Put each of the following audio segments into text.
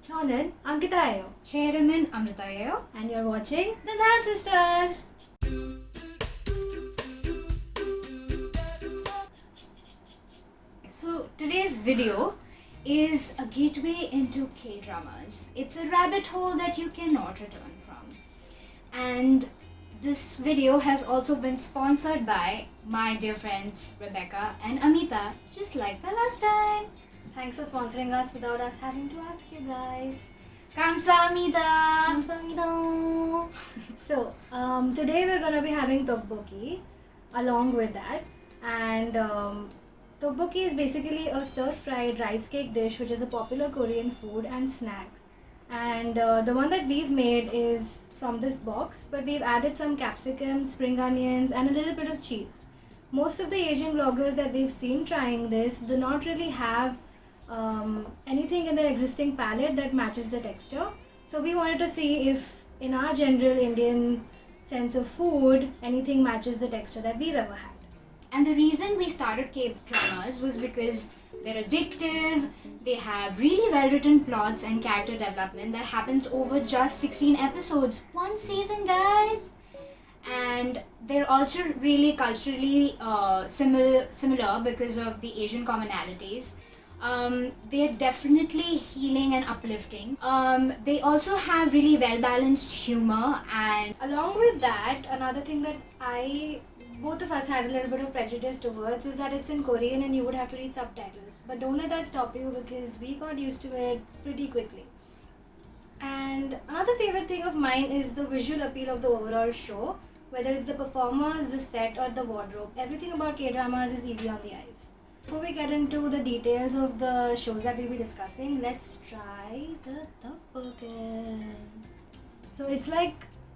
Chanan, Ankitayo, Chairman Amritayo, and you're watching the Dal Sisters. So today's video is a gateway into K-dramas. It's a rabbit hole that you cannot return from. And this video has also been sponsored by my dear friends Rebecca and Amita, just like the last time. Thanks for sponsoring us without us having to ask you guys. Kamsahamnida! Kamsahamnida! So, today we're gonna be having tteokbokki along with that. And tteokbokki is basically a stir-fried rice cake dish which is a popular Korean food and snack. And the one that we've made is from this box, but we've added some capsicum, spring onions, and a little bit of cheese. Most of the Asian vloggers that we've seen trying this do not really have anything in their existing palette that matches the texture. So we wanted to see if in our general Indian sense of food, anything matches the texture that we've ever had. And the reason we started K-dramas was because they're addictive, they have really well-written plots and character development that happens over just 16 episodes. One season, guys! And they're also really culturally similar because of the Asian commonalities. They're definitely healing and uplifting. They also have really well-balanced humor, and along with that, another thing that both of us had a little bit of prejudice towards was that it's in Korean and you would have to read subtitles. But don't let that stop you because we got used to it pretty quickly. And another favorite thing of mine is the visual appeal of the overall show. Whether it's the performers, the set, or the wardrobe, everything about K-dramas is easy on the eyes. Before we get into the details of the shows that we'll be discussing, let's try the tteokbokki. So it's like,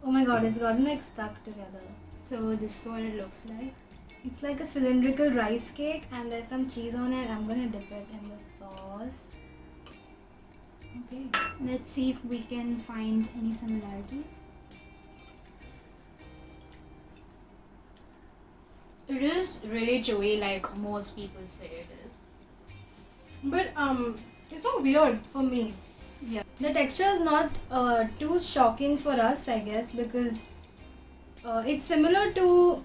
oh my god, it's gotten like stuck together. so this is what it looks like. It's like a cylindrical rice cake and there's some cheese on it. I'm gonna dip it in the sauce. Okay. Let's see if we can find any similarities. It is really chewy, like most people say it is. But it's not weird for me. Yeah. The texture is not too shocking for us, I guess, because it's similar to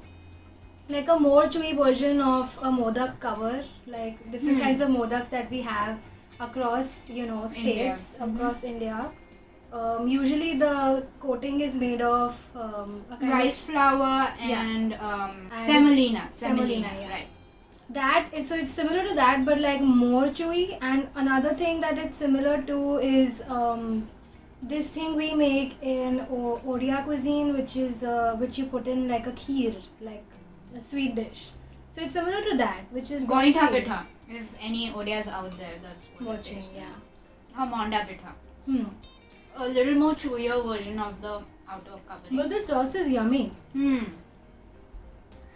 like a more chewy version of a modak cover, like different kinds of modaks that we have across, states, India. across India. Usually the coating is made of a kind Rice of flour and semolina. semolina, yeah. Right. that is, so it's similar to that but like more chewy. And another thing that it's similar to is this thing we make in Odia cuisine, which is which you put in like a kheer, like a sweet dish. So it's similar to that, which is Gointa very- pitha. If any Odias out there, that's what watching, it is. yeah. Monda pitha. Hmm. A little more chewier version of the outer covering. But the sauce is yummy.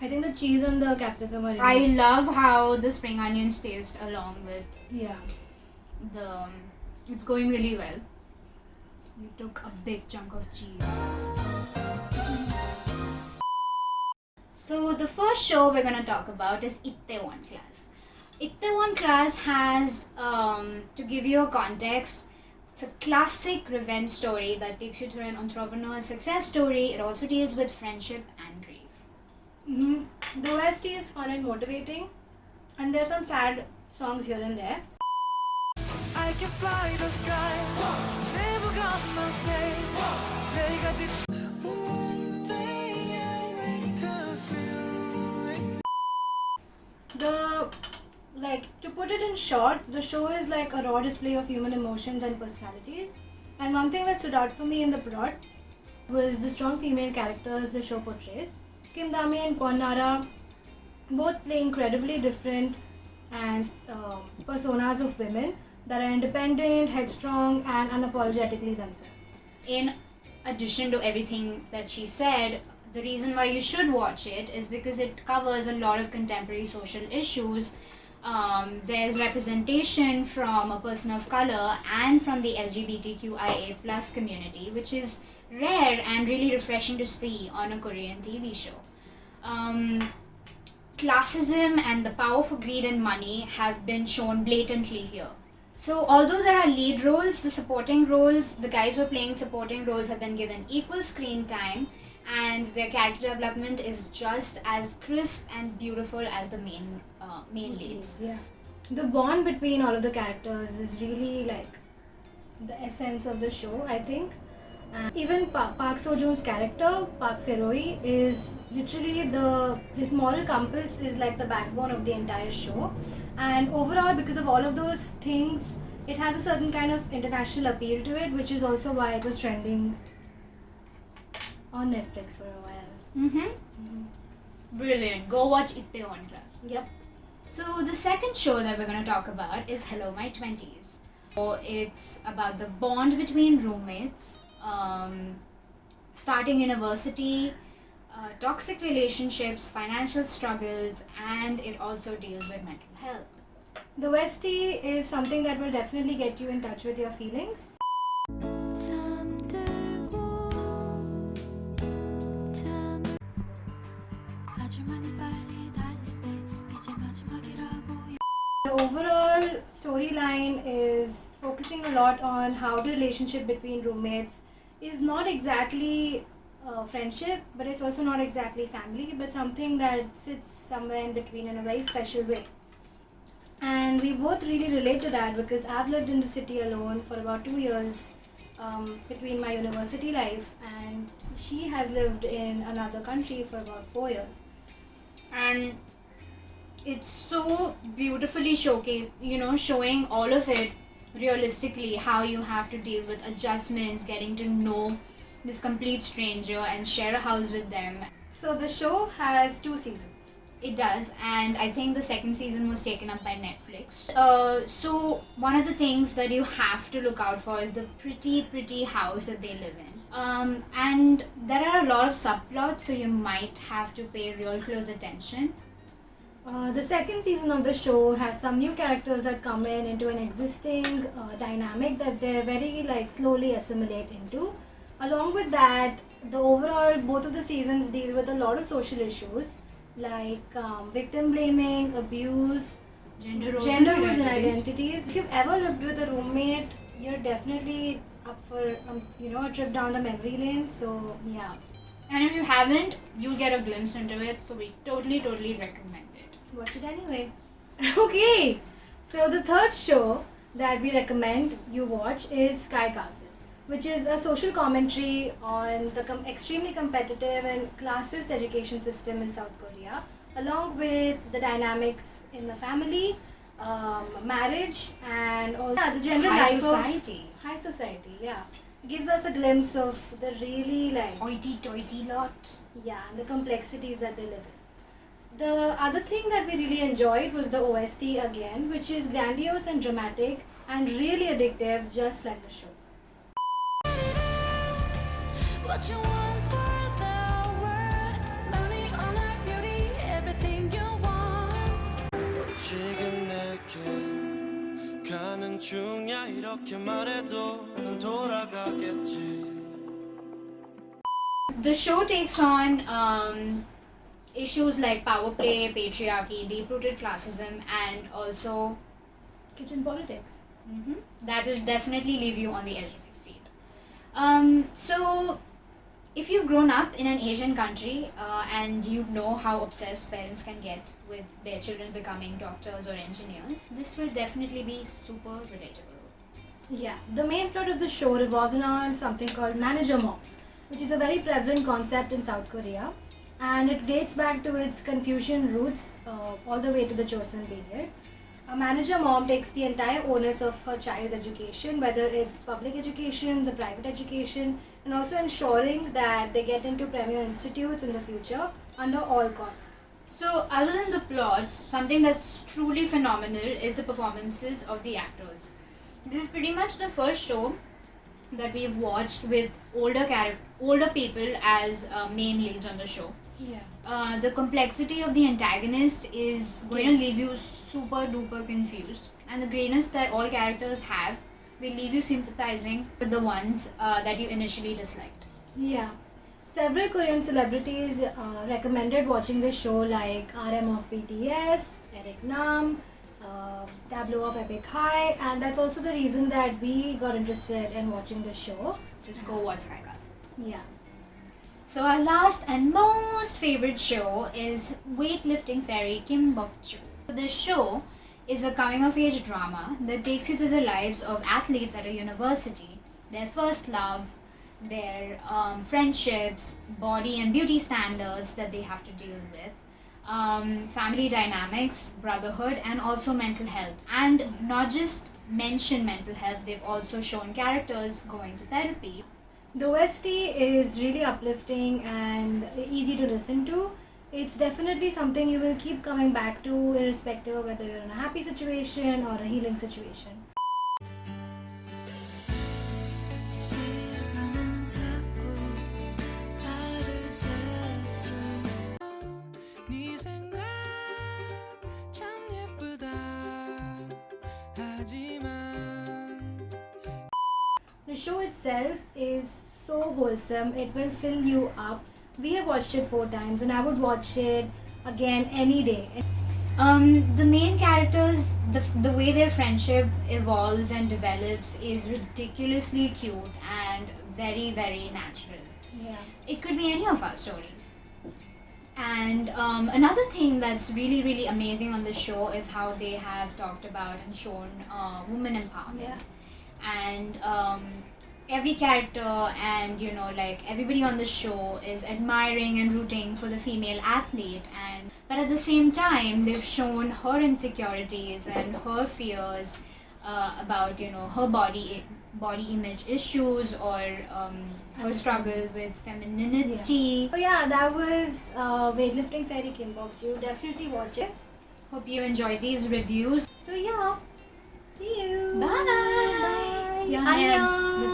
I think the cheese and the capsicum are I yummy. love how the spring onions taste along with Yeah. the. It's going really well. We took a big chunk of cheese. So the first show we're gonna talk about is Itaewon Class. Itaewon Class has, to give you a context, it's a classic revenge story that takes you through an entrepreneur's success story. It also deals with friendship and grief. The OST is fun and motivating, and there's some sad songs here and there. I can fly the sky. Never gonna stay. 내가 지쳐. One day I wake up feeling. To put it in short, the show is like a raw display of human emotions and personalities. And one thing that stood out for me in the plot was the strong female characters the show portrays. Kim Dami and Kwon Nara both play incredibly different and personas of women that are independent, headstrong, and unapologetically themselves. In addition to everything that she said, the reason why you should watch it is because it covers a lot of contemporary social issues. There's representation from a person of color and from the LGBTQIA plus community, which is rare and really refreshing to see on a Korean TV show. Classism and the power for greed and money have been shown blatantly here. So although there are lead roles, the supporting roles, the guys who are playing supporting roles have been given equal screen time, and their character development is just as crisp and beautiful as the main leads. Yeah. The bond between all of the characters is really like the essence of the show, I think. And even Park Seo Joon's character, Park Seroi, is literally his moral compass is like the backbone of the entire show. And overall, because of all of those things, it has a certain kind of international appeal to it, which is also why it was trending on Netflix for a while. Mm-hmm. Brilliant. Go watch Itaewon Class. Yep. So the second show that we're going to talk about is Hello My 20s. So it's about the bond between roommates, starting university, toxic relationships, financial struggles, and it also deals with mental health. The Westie is something that will definitely get you in touch with your feelings. 잠들고 잠 아주 많이 빨리 달릴 때 이제 마지막이라고 The overall storyline is focusing a lot on how the relationship between roommates is not exactly friendship, but it's also not exactly family, but something that sits somewhere in between in a very special way. And we both really relate to that because I've lived in the city alone for about 2 years between my university life, and she has lived in another country for about 4 years. And it's so beautifully showing all of it realistically, how you have to deal with adjustments, getting to know this complete stranger and share a house with them. So the show has 2 seasons. It does, and I think the second season was taken up by Netflix. So one of the things that you have to look out for is the pretty house that they live in. And there are a lot of subplots, so you might have to pay real close attention. The second season of the show has some new characters that come into an existing dynamic that they very slowly assimilate into. Along with that, the overall both of the seasons deal with a lot of social issues like victim blaming, abuse, Gender roles gender and roles and identities. identities. If you've ever lived with a roommate, you're definitely up for a trip down the memory lane. So yeah, And if you haven't, you'll get a glimpse into it, so we totally recommend it. watch it anyway. Okay, so the third show that we recommend you watch is Sky Castle, which is a social commentary on the extremely competitive and classist education system in South Korea, along with the dynamics in the family, marriage, and all the general High life society. of high society. Yeah, it gives us a glimpse of the really Hoity-toity lot. and the complexities that they live in. The other thing that we really enjoyed was the OST again, which is grandiose and dramatic and really addictive, just like the show. What you want for the world money or like beauty everything you want 지금 내게 가는 중이야 이렇게 말해도 넌 돌아가겠지 The show takes on issues like power play, patriarchy, deep-rooted classism, and also Kitchen politics. that will definitely leave you on the edge of your seat. So, if you've grown up in an Asian country and you know how obsessed parents can get with their children becoming doctors or engineers, this will definitely be super relatable. Yeah, the main plot of the show revolves around something called manager mobs, which is a very prevalent concept in South Korea, and it dates back to its Confucian roots all the way to the Joseon period. A manager mom takes the entire onus of her child's education, whether it's public education, the private education, and also ensuring that they get into premier institutes in the future under all costs. So, other than the plots, something that's truly phenomenal is the performances of the actors. This is pretty much the first show that we've watched with older people as main leads on the show. Yeah. The complexity of the antagonist is going to leave you super duper confused, and the greatness that all characters have will leave you sympathizing with the ones that you initially disliked. Yeah. Several Korean celebrities recommended watching the show, like RM of BTS, Eric Nam, tableau of Epic High, and that's also the reason that we got interested in watching the show. Just go watch Sky Castle. Yeah. So our last and most favorite show is Weightlifting Fairy Kim Bok-joo. The show is a coming-of-age drama that takes you through the lives of athletes at a university, their first love, their friendships, body and beauty standards that they have to deal with, family dynamics, brotherhood, and also mental health. And not just mention mental health, they've also shown characters going to therapy. The OST is really uplifting and easy to listen to. It's definitely something you will keep coming back to, irrespective of whether you're in a happy situation or a healing situation. 시간은 자꾸 나를 재줘 네 생각 참 예쁘다 하지만 The show itself is so wholesome, it will fill you up. We have watched it 4 times and I would watch it again any day. The main characters, the way their friendship evolves and develops is ridiculously cute and very, very natural. Yeah. It could be any of our stories. And another thing that's really, really amazing on the show is how they have talked about and shown women empowerment. Yeah. And every character and everybody on the show is admiring and rooting for the female athlete, but at the same time they've shown her insecurities and her fears about her body image issues or her struggle with femininity. So yeah, that was Weightlifting Fairy Kim Bok-joo. Definitely watch it. Hope you enjoyed these reviews. So yeah, see you. Bye. Bye. Yeonyeon. Annyeong.